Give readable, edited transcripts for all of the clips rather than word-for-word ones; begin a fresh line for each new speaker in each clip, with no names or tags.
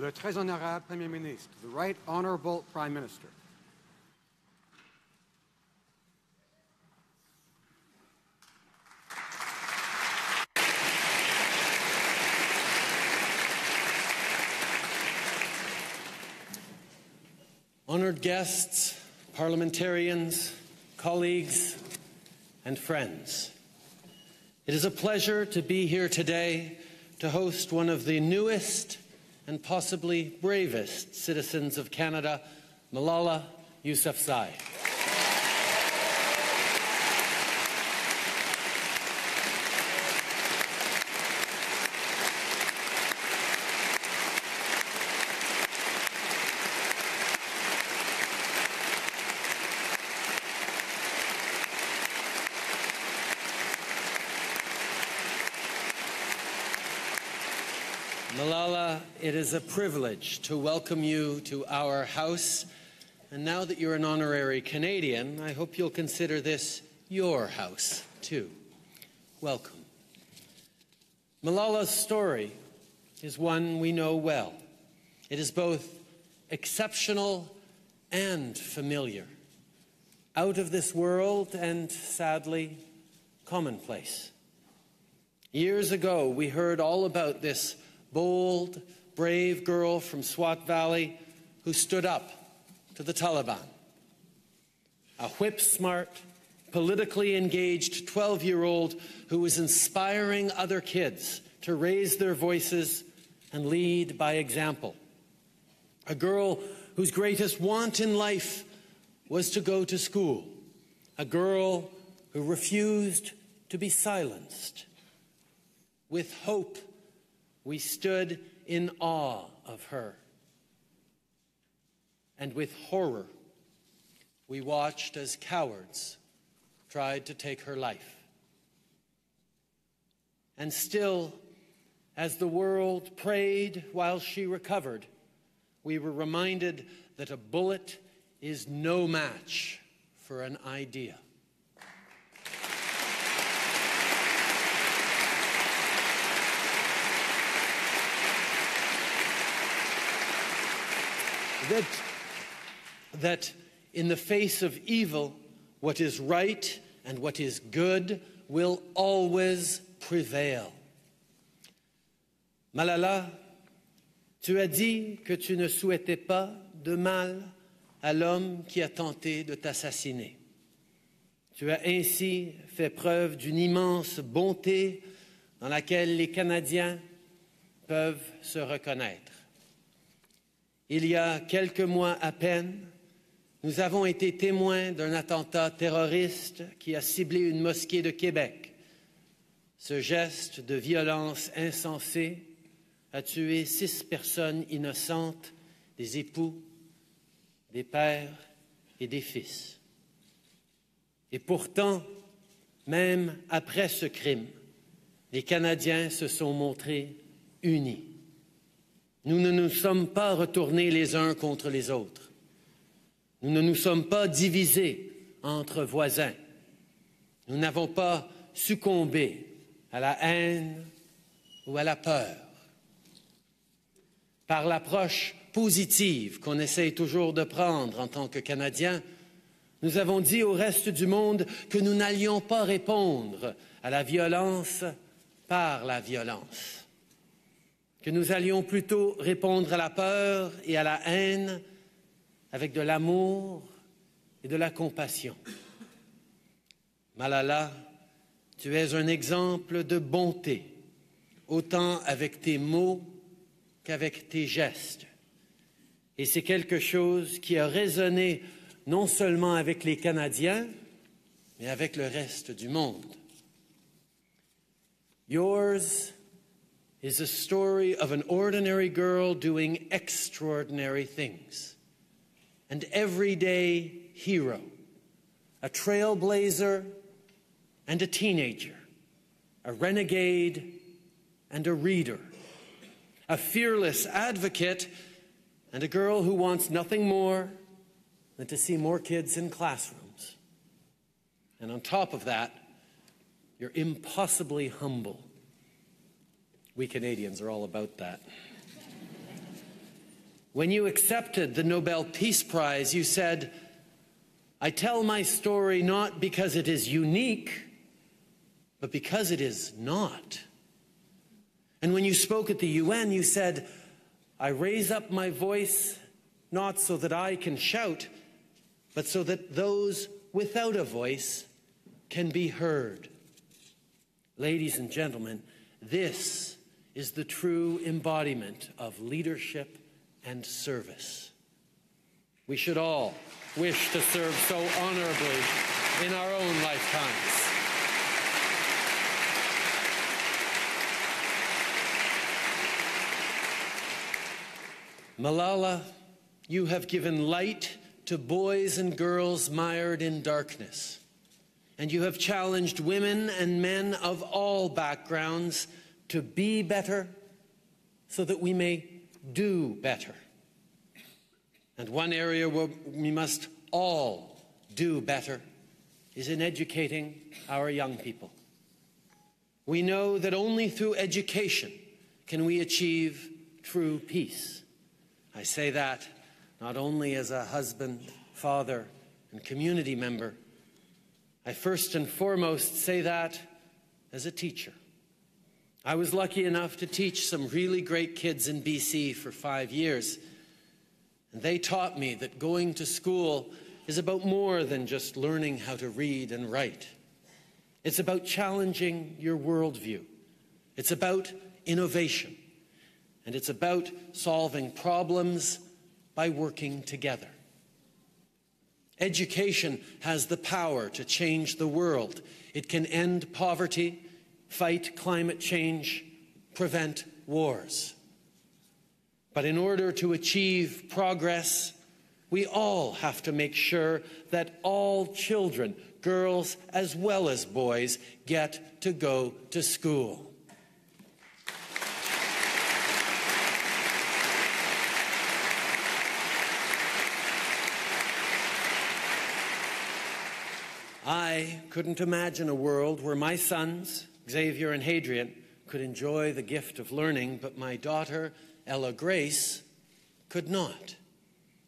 le très honorable Premier ministre, the Right Honorable Prime Minister.
Honored guests, parliamentarians, colleagues, and friends, it is a pleasure to be here today to host one of the newest and possibly bravest citizens of Canada, Malala Yousafzai. Malala, it is a privilege to welcome you to our House. And now that you're an honorary Canadian, I hope you'll consider this your house, too. Welcome. Malala's story is one we know well. It is both exceptional and familiar, out of this world and, sadly, commonplace. Years ago, we heard all about this bold, brave girl from Swat Valley who stood up to the Taliban. A whip-smart, politically engaged 12-year-old who was inspiring other kids to raise their voices and lead by example. A girl whose greatest want in life was to go to school. A girl who refused to be silenced. With hope, we stood in awe of her. And with horror, we watched as cowards tried to take her life. And still, as the world prayed while she recovered, we were reminded that a bullet is no match for an idea. That in the face of evil, what is right and what is good will always prevail. Malala, tu as dit que tu ne souhaitais pas de mal à l'homme qui a tenté de t'assassiner. Tu as ainsi fait preuve d'une immense bonté dans laquelle les Canadiens peuvent se reconnaître. Il y a quelques mois à peine, nous avons été témoins d'un attentat terroriste qui a ciblé une mosquée de Québec. Ce geste de violence insensé a tué 6 personnes innocentes, des époux, des pères et des fils. Et pourtant, même après ce crime, les Canadiens se sont montrés unis. Nous ne nous sommes pas retournés les uns contre les autres. Nous ne nous sommes pas divisés entre voisins. Nous n'avons pas succombé à la haine ou à la peur. Par l'approche positive qu'on essaye toujours de prendre en tant que Canadiens, nous avons dit au reste du monde que nous n'allions pas répondre à la violence par la violence. Que nous allions plutôt répondre à la peur et à la haine avec de l'amour et de la compassion. Malala, tu es un exemple de bonté, autant avec tes mots qu'avec tes gestes. Et c'est quelque chose qui a résonné non seulement avec les Canadiens, mais avec le reste du monde. Yours is a story of an ordinary girl doing extraordinary things. An everyday hero, a trailblazer and a teenager, a renegade and a reader, a fearless advocate and a girl who wants nothing more than to see more kids in classrooms. And on top of that, you're impossibly humble. We Canadians are all about that. When you accepted the Nobel Peace Prize, you said, "I tell my story not because it is unique, but because it is not." And when you spoke at the UN, you said, "I raise up my voice not so that I can shout, but so that those without a voice can be heard." Ladies and gentlemen, this is the true embodiment of leadership and service. We should all wish to serve so honorably in our own lifetimes. Malala, you have given light to boys and girls mired in darkness, and you have challenged women and men of all backgrounds to be better so that we may do better. And one area where we must all do better is in educating our young people. We know that only through education can we achieve true peace. I say that not only as a husband, father, and community member. I first and foremost say that as a teacher. I was lucky enough to teach some really great kids in BC for 5 years. And they taught me that going to school is about more than just learning how to read and write. It's about challenging your worldview. It's about innovation. And it's about solving problems by working together. Education has the power to change the world. It can end poverty, fight climate change, prevent wars. But in order to achieve progress, we all have to make sure that all children, girls as well as boys, get to go to school. I couldn't imagine a world where my sons, Xavier and Hadrian, could enjoy the gift of learning, but my daughter, Ella Grace, could not.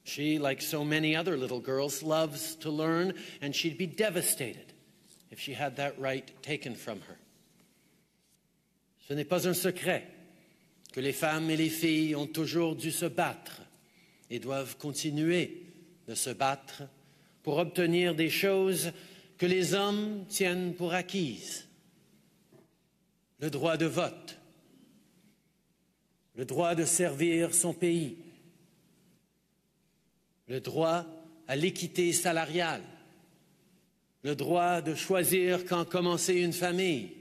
She, like so many other little girls, loves to learn, and she'd be devastated if she had that right taken from her. Ce n'est pas un secret que les femmes et les filles ont toujours dû se battre et doivent continuer de se battre pour obtenir des choses que les hommes tiennent pour acquises. Le droit de vote, le droit de servir son pays, le droit à l'équité salariale, le droit de choisir quand commencer une famille.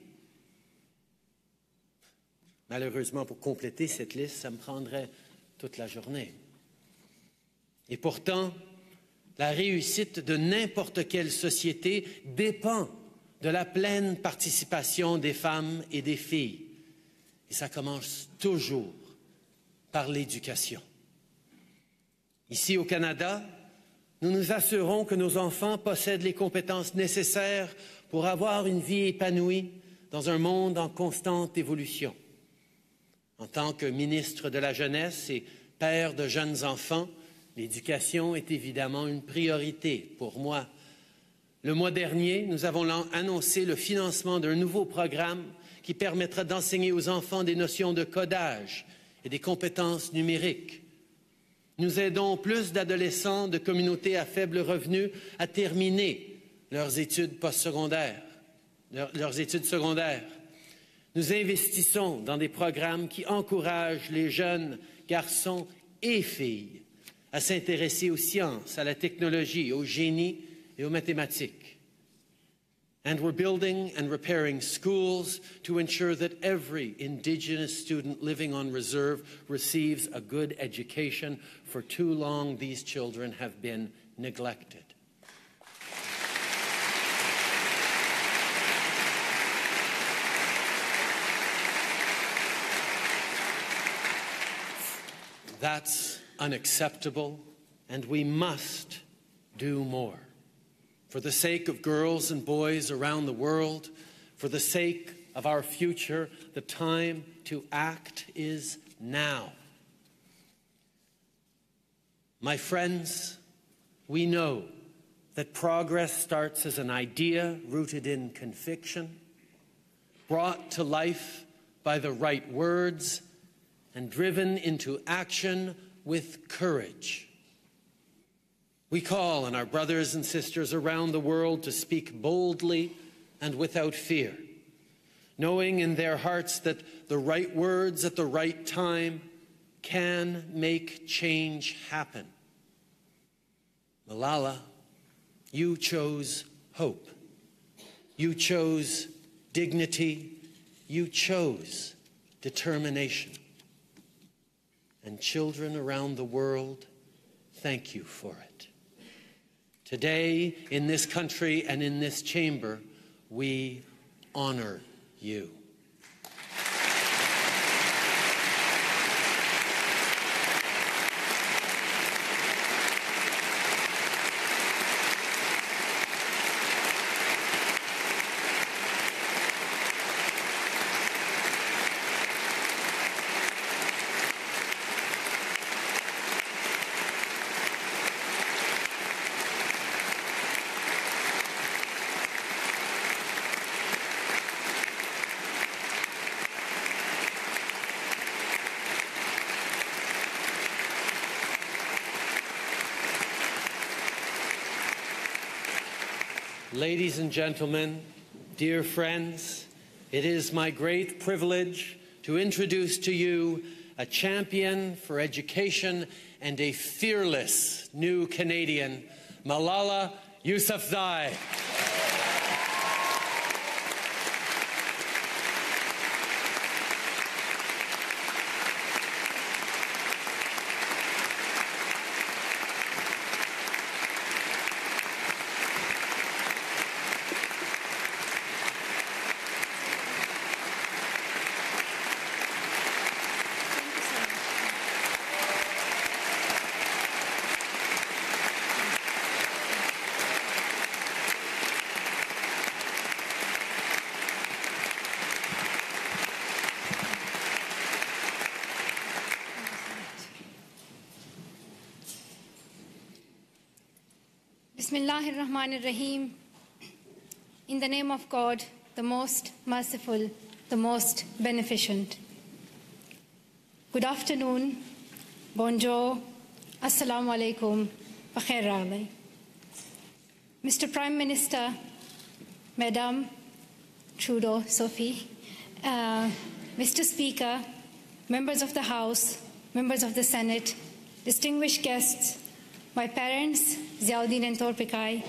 Malheureusement, pour compléter cette liste, ça me prendrait toute la journée. Et pourtant, la réussite de n'importe quelle société dépend de la pleine participation des femmes et des filles. Et ça commence toujours par l'éducation. Ici au Canada, nous nous assurons que nos enfants possèdent les compétences nécessaires pour avoir une vie épanouie dans un monde en constante évolution. En tant que ministre de la Jeunesse et père de jeunes enfants, l'éducation est évidemment une priorité pour moi. Le mois dernier, nous avons annoncé le financement d'un nouveau programme qui permettra d'enseigner aux enfants des notions de codage et des compétences numériques. Nous aidons plus d'adolescents de communautés à faible revenu à terminer leurs études postsecondaires, leurs études secondaires. Nous investissons dans des programmes qui encouragent les jeunes garçons et filles à s'intéresser aux sciences, à la technologie, au génie et aux mathématiques. And we're building and repairing schools to ensure that every Indigenous student living on reserve receives a good education. For too long, these children have been neglected. That's unacceptable, and we must do more. For the sake of girls and boys around the world, for the sake of our future, the time to act is now. My friends, we know that progress starts as an idea rooted in conviction, brought to life by the right words, and driven into action with courage. We call on our brothers and sisters around the world to speak boldly and without fear, knowing in their hearts that the right words at the right time can make change happen. Malala, you chose hope. You chose dignity. You chose determination. And children around the world, thank you for it. Today, in this country and in this chamber, we honor you. Ladies and gentlemen, dear friends, it is my great privilege to introduce to you a champion for education and a fearless new Canadian, Malala Yousafzai.
Bismillahirrahmanirrahim. In the name of God, the most merciful, the most beneficent. Good afternoon, bonjour, assalamu alaikum, bakhair raghdai. Mr. Prime Minister, Madam Trudeau, Sophie, Mr. Speaker, members of the House, members of the Senate, distinguished guests, my parents, Ziauddin and Torpikai,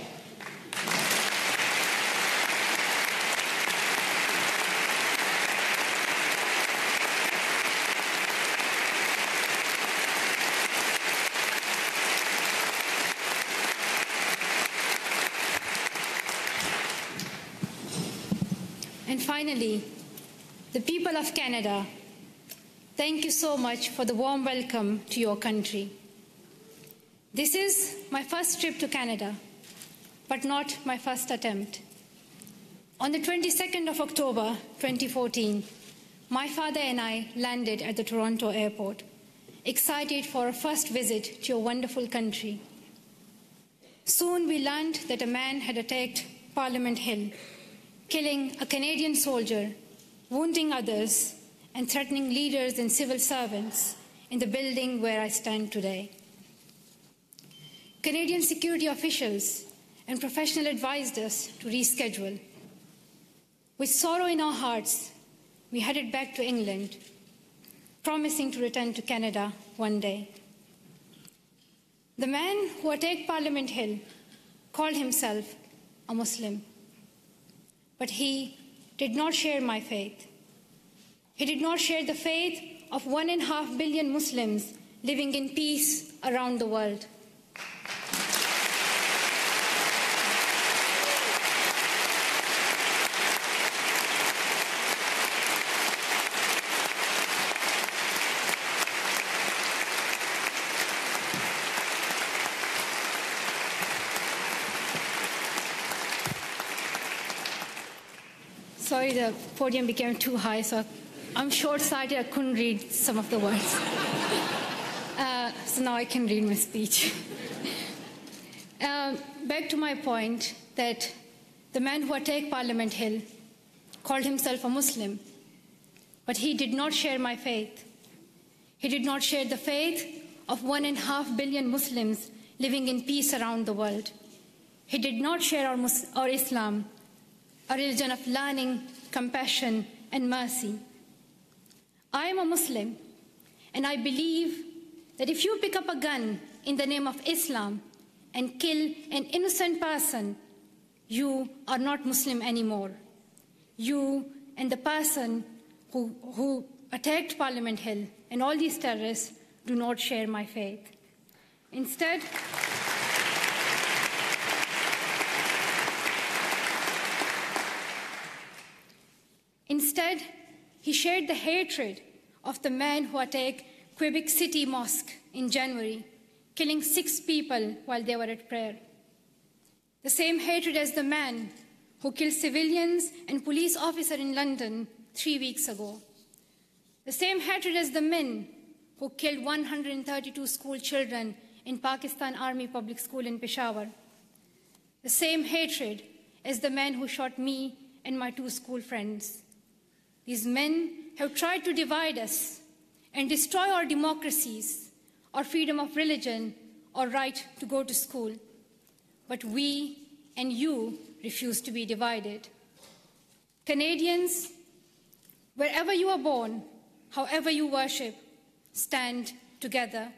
and finally, the people of Canada, thank you so much for the warm welcome to your country. This is my first trip to Canada, but not my first attempt. On the 22nd of October 2014, my father and I landed at the Toronto airport, excited for a first visit to your wonderful country. Soon we learned that a man had attacked Parliament Hill, killing a Canadian soldier, wounding others, and threatening leaders and civil servants in the building where I stand today. Canadian security officials and professionals advised us to reschedule. With sorrow in our hearts, we headed back to England, promising to return to Canada one day. The man who attacked Parliament Hill called himself a Muslim, but he did not share my faith. He did not share the faith of 1.5 billion Muslims living in peace around the world. Sorry, the podium became too high, so I'm short-sighted, I couldn't read some of the words. so now I can read my speech. Back to my point that the man who attacked Parliament Hill called himself a Muslim, but he did not share my faith. He did not share the faith of 1.5 billion Muslims living in peace around the world. He did not share our Islam, a religion of learning, compassion, and mercy. I am a Muslim, and I believe that if you pick up a gun in the name of Islam and kill an innocent person, you are not Muslim anymore. You and the person who attacked Parliament Hill and all these terrorists do not share my faith. Instead, he shared the hatred of the man who attacked Quebec City Mosque in January, killing 6 people while they were at prayer. The same hatred as the man who killed civilians and police officers in London 3 weeks ago. The same hatred as the men who killed 132 school children in Pakistan Army Public School in Peshawar. The same hatred as the man who shot me and my 2 school friends. These men have tried to divide us and destroy our democracies, our freedom of religion, our right to go to school. But we and you refuse to be divided. Canadians, wherever you are born, however you worship, stand together.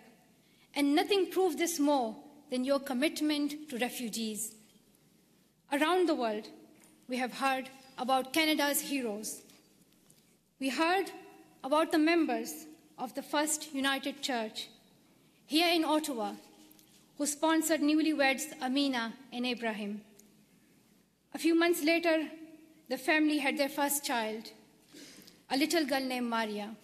And nothing proves this more than your commitment to refugees. Around the world, we have heard about Canada's heroes. We heard about the members of the First United Church here in Ottawa, who sponsored newlyweds Amina and Ibrahim. A few months later, the family had their first child, a little girl named Maria.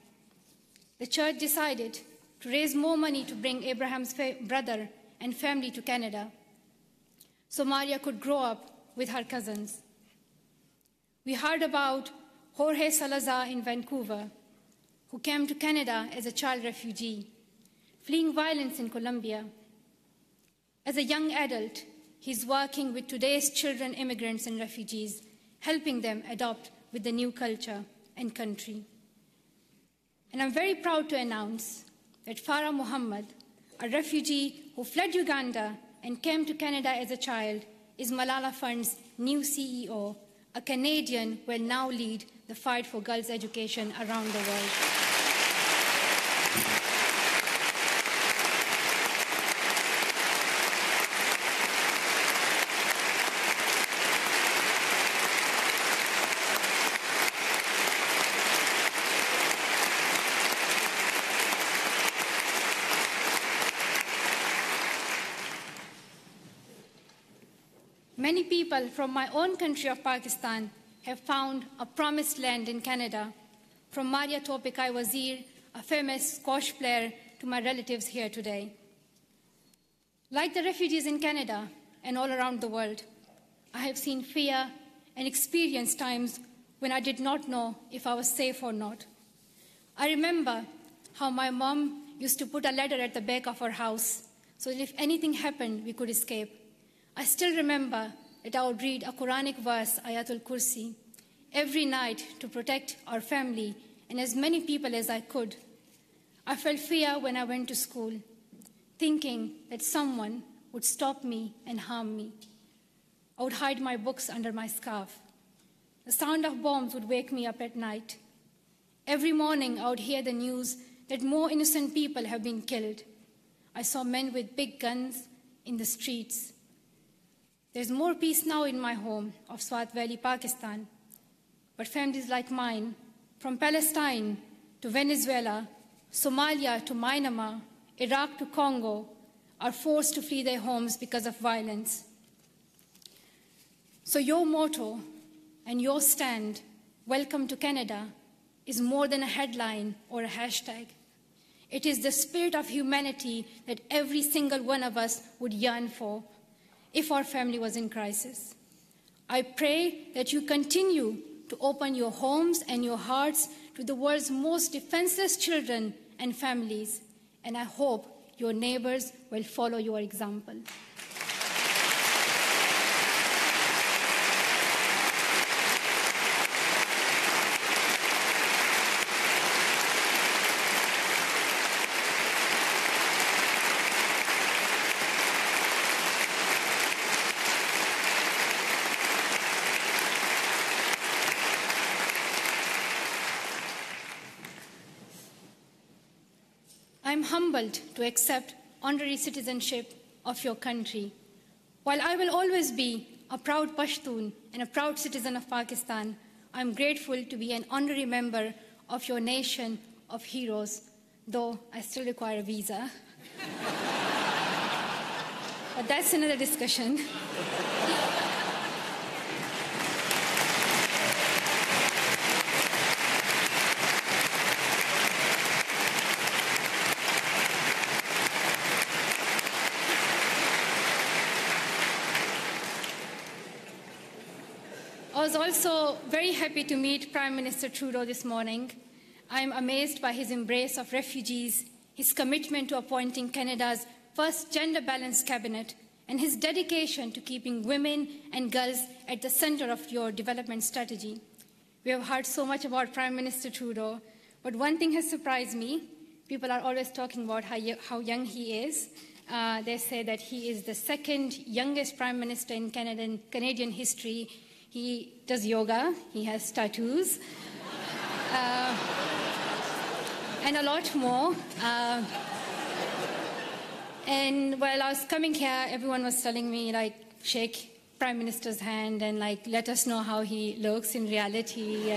The church decided to raise more money to bring Abraham's brother and family to Canada, so Maria could grow up with her cousins. We heard about Jorge Salazar in Vancouver, who came to Canada as a child refugee, fleeing violence in Colombia. As a young adult, he's working with today's children, immigrants and refugees, helping them adopt with the new culture and country. And I'm very proud to announce that Farah Muhammad, a refugee who fled Uganda and came to Canada as a child, is Malala Fund's new CEO, a Canadian who will now lead the fight for girls' education around the world. Many people from my own country of Pakistan have found a promised land in Canada, from Maria Topikai Wazir, a famous squash player, to my relatives here today. Like the refugees in Canada and all around the world, I have seen fear and experienced times when I did not know if I was safe or not. I remember how my mom used to put a ladder at the back of our house so that if anything happened, we could escape. I still remember that I would read a Quranic verse, Ayatul Kursi, every night to protect our family and as many people as I could. I felt fear when I went to school, thinking that someone would stop me and harm me. I would hide my books under my scarf. The sound of bombs would wake me up at night. Every morning I would hear the news that more innocent people have been killed. I saw men with big guns in the streets. There's more peace now in my home of Swat Valley, Pakistan. But families like mine, from Palestine to Venezuela, Somalia to Myanmar, Iraq to Congo, are forced to flee their homes because of violence. So your motto and your stand, "Welcome to Canada," is more than a headline or a hashtag. It is the spirit of humanity that every single one of us would yearn for if our family was in crisis. I pray that you continue to open your homes and your hearts to the world's most defenseless children and families, and I hope your neighbors will follow your example. I'm humbled to accept honorary citizenship of your country. While I will always be a proud Pashtun and a proud citizen of Pakistan, I'm grateful to be an honorary member of your nation of heroes, though I still require a visa. But that's another discussion. I was also very happy to meet Prime Minister Trudeau this morning. I am amazed by his embrace of refugees, his commitment to appointing Canada's first gender-balanced cabinet, and his dedication to keeping women and girls at the center of your development strategy. We have heard so much about Prime Minister Trudeau, but one thing has surprised me. People are always talking about how young he is. They say that he is the second youngest Prime Minister in Canadian history. He does yoga, he has tattoos, and a lot more. And while I was coming here, everyone was telling me, like, shake Prime Minister's hand and, like, let us know how he looks in reality.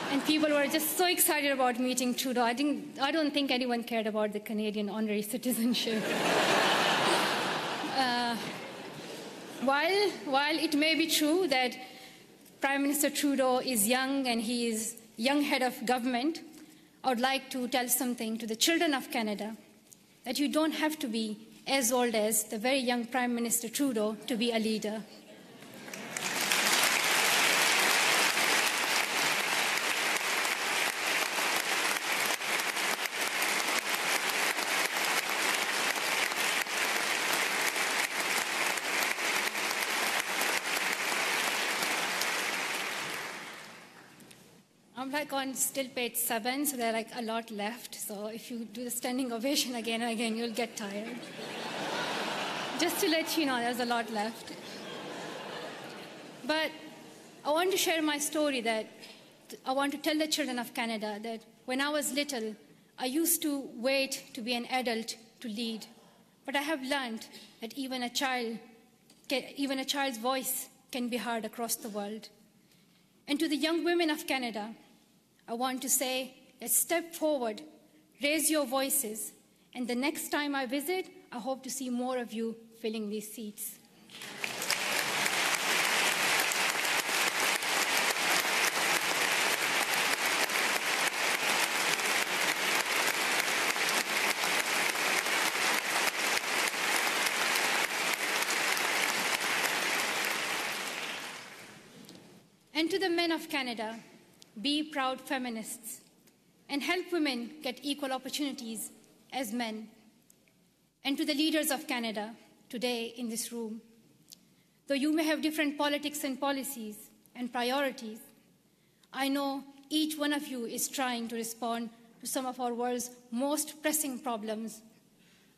And people were just so excited about meeting Trudeau. I don't think anyone cared about the Canadian honorary citizenship. While it may be true that Prime Minister Trudeau is young and he is young head of government, I would like to tell something to the children of Canada, that you don't have to be as old as the very young Prime Minister Trudeau to be a leader. I'm like on still page 7, so there are like a lot left. So if you do the standing ovation again and again, you'll get tired. Just to let you know, there's a lot left. But I want to share my story that I want to tell the children of Canada that when I was little, I used to wait to be an adult to lead. But I have learned that even a child's voice can be heard across the world. And to the young women of Canada, I want to say, let's step forward, raise your voices, and the next time I visit, I hope to see more of you filling these seats. And to the men of Canada, be proud feminists and help women get equal opportunities as men. And to the leaders of Canada today in this room, though you may have different politics and policies and priorities, I know each one of you is trying to respond to some of our world's most pressing problems.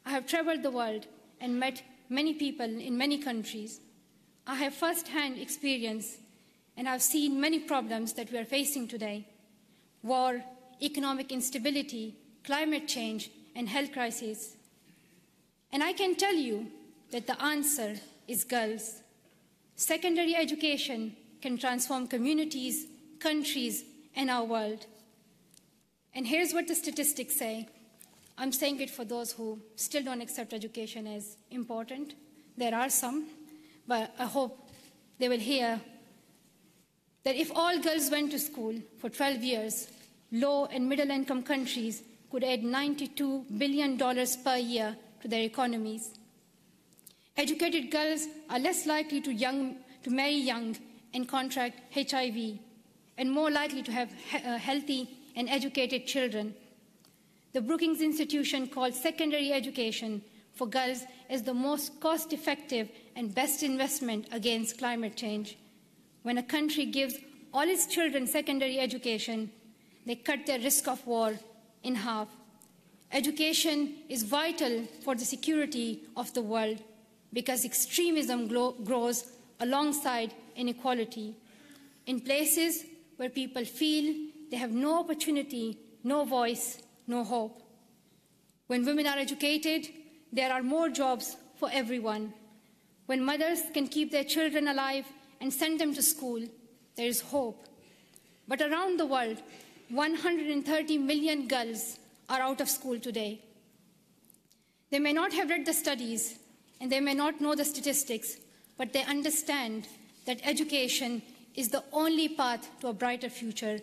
I have traveled the world and met many people in many countries. I have first-hand experience and I've seen many problems that we are facing today: war, economic instability, climate change, and health crises. And I can tell you that the answer is girls. Secondary education can transform communities, countries, and our world. And here's what the statistics say. I'm saying it for those who still don't accept education as important. There are some, but I hope they will hear that if all girls went to school for 12 years, low and middle income countries could add $92 billion per year to their economies. Educated girls are less likely to marry young and contract HIV, and more likely to have healthy and educated children. the Brookings Institution called secondary education for girls as the most cost-effective and best investment against climate change. When a country gives all its children secondary education, they cut their risk of war in half. Education is vital for the security of the world because extremism grows alongside inequality. In places where people feel they have no opportunity, no voice, no hope. When women are educated, there are more jobs for everyone. When mothers can keep their children alive and send them to school, there is hope. But around the world, 130 million girls are out of school today. They may not have read the studies and they may not know the statistics, but they understand that education is the only path to a brighter future,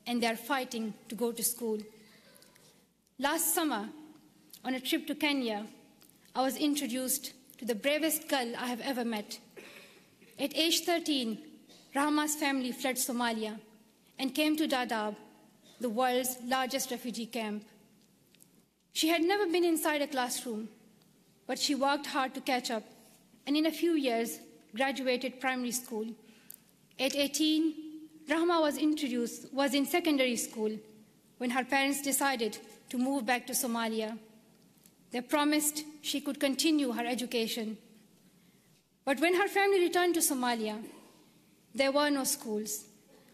and they are fighting to go to school. Last summer, on a trip to Kenya, I was introduced to the bravest girl I have ever met. At age 13, Rahma's family fled Somalia and came to Dadaab, the world's largest refugee camp. She had never been inside a classroom, but she worked hard to catch up, and in a few years, graduated primary school. At 18, Rahma was in secondary school when her parents decided to move back to Somalia. They promised she could continue her education. But when her family returned to Somalia, there were no schools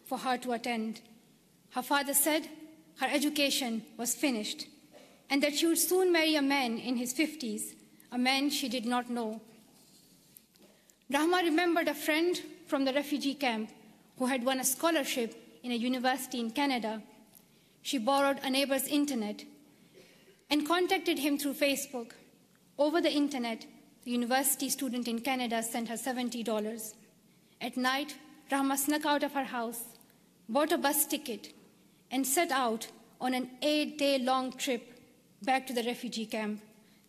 for her to attend. Her father said her education was finished and that she would soon marry a man in his 50s, a man she did not know. Rahma remembered a friend from the refugee camp who had won a scholarship in a university in Canada. She borrowed a neighbor's internet and contacted him through Facebook. Over the internet, the university student in Canada sent her $70. At night, Rahma snuck out of her house, bought a bus ticket, and set out on an 8-day-long trip back to the refugee camp,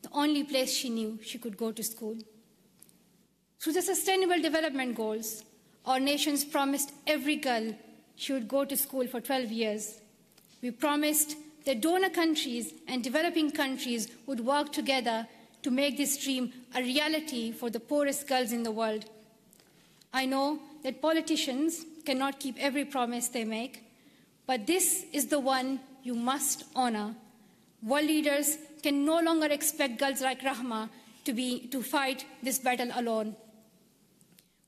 the only place she knew she could go to school. Through the Sustainable Development Goals, our nations promised every girl she would go to school for 12 years. We promised that donor countries and developing countries would work together to make this dream a reality for the poorest girls in the world. I know that politicians cannot keep every promise they make, but this is the one you must honor. World leaders can no longer expect girls like Rahma to fight this battle alone.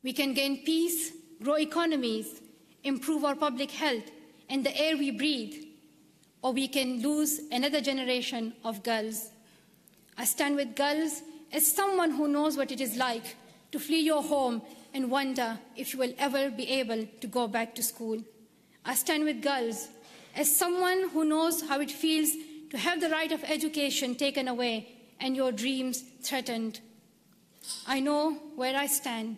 We can gain peace, grow economies, improve our public health and the air we breathe, or we can lose another generation of girls. I stand with girls as someone who knows what it is like to flee your home and wonder if you will ever be able to go back to school. I stand with girls as someone who knows how it feels to have the right of education taken away and your dreams threatened. I know where I stand.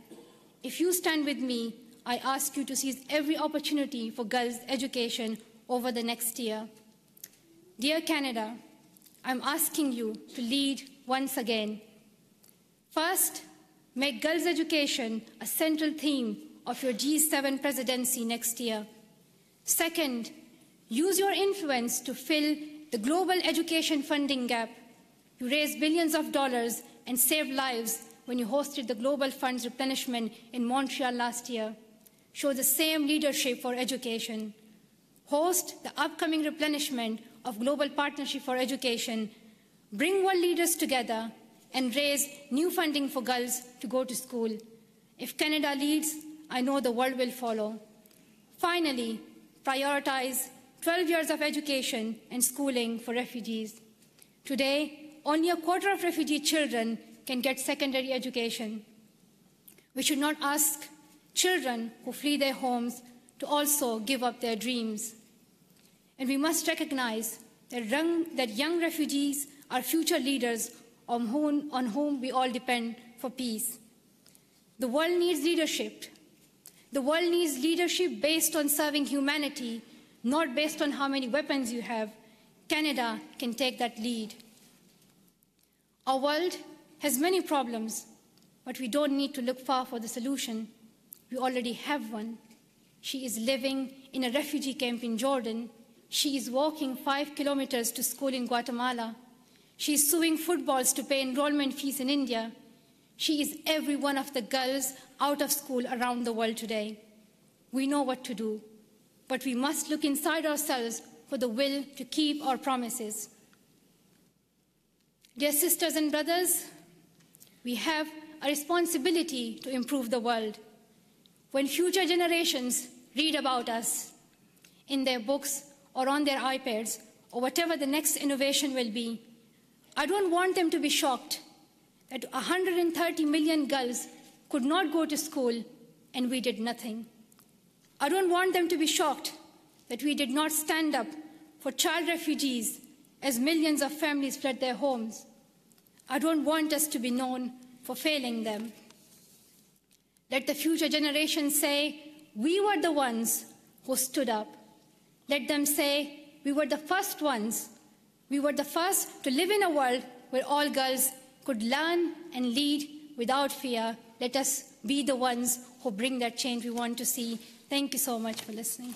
If you stand with me, I ask you to seize every opportunity for girls' education over the next year. Dear Canada, I'm asking you to lead once again. First, make girls' education a central theme of your G7 presidency next year. Second, use your influence to fill the global education funding gap. You raised billions of dollars and saved lives when you hosted the Global Fund's replenishment in Montreal last year. Show the same leadership for education. Host the upcoming replenishment of Global Partnership for Education. Bring world leaders together and raise new funding for girls to go to school. If Canada leads, I know the world will follow. Finally, prioritize 12 years of education and schooling for refugees. Today, only a quarter of refugee children can get secondary education. We should not ask children who flee their homes to also give up their dreams. And we must recognize that young refugees are future leaders on whom we all depend for peace. The world needs leadership. The world needs leadership based on serving humanity, not based on how many weapons you have. Canada can take that lead. Our world has many problems, but we don't need to look far for the solution. We already have one. She is living in a refugee camp in Jordan. She is walking 5 kilometers to school in Guatemala. She is sewing footballs to pay enrollment fees in India. She is every one of the girls out of school around the world today. We know what to do, but we must look inside ourselves for the will to keep our promises. Dear sisters and brothers, we have a responsibility to improve the world. When future generations read about us in their books or on their iPads or whatever the next innovation will be, I don't want them to be shocked that 130 million girls could not go to school and we did nothing. I don't want them to be shocked that we did not stand up for child refugees as millions of families fled their homes. I don't want us to be known for failing them. Let the future generations say, we were the ones who stood up. Let them say, we were the first ones. We were the first to live in a world where all girls could learn and lead without fear. Let us be the ones who bring that change we want to see. Thank you so much for listening.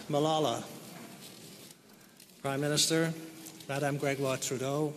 Malala. Prime Minister, Madame Gregoire Trudeau,